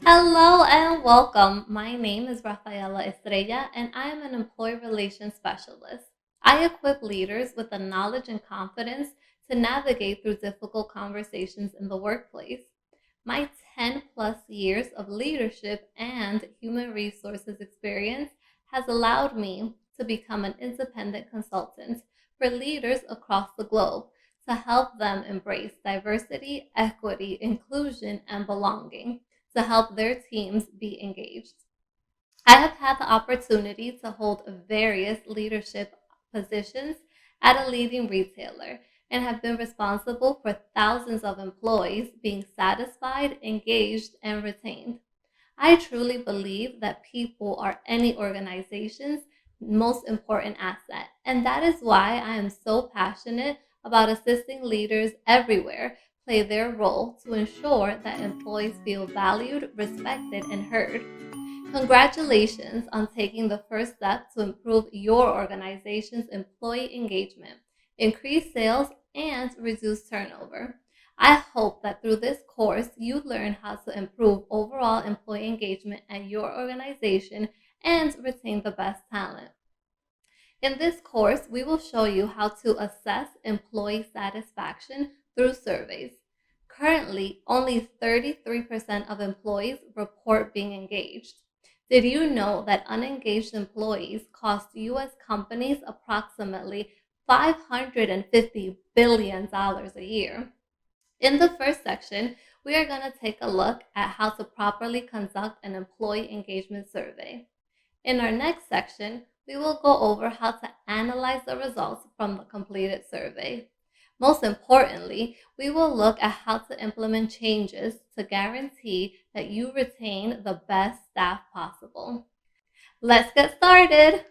Hello and welcome. My name is Rafaela Estrella and I am an employee relations specialist. I equip leaders with the knowledge and confidence to navigate through difficult conversations in the workplace. My 10 plus years of leadership and human resources experience has allowed me to become an independent consultant for leaders across the globe to help them embrace diversity, equity, inclusion, and belonging to help their teams be engaged. I have had the opportunity to hold various leadership positions at a leading retailer and have been responsible for thousands of employees being satisfied, engaged, and retained. I truly believe that people are any organization's most important asset, and that is why I am so passionate about assisting leaders everywhere play their role to ensure that employees feel valued, respected, and heard. Congratulations on taking the first step to improve your organization's employee engagement, increase sales, and reduce turnover. I hope that through this course, you learn how to improve overall employee engagement at your organization and retain the best talent. In this course, we will show you how to assess employee satisfaction through surveys. Currently, only 33% of employees report being engaged. Did you know that unengaged employees cost U.S. companies approximately $550 billion a year? In the first section, we are going to take a look at how to properly conduct an employee engagement survey. In our next section, we will go over how to analyze the results from the completed survey. Most importantly, we will look at how to implement changes to guarantee that you retain the best staff possible. Let's get started.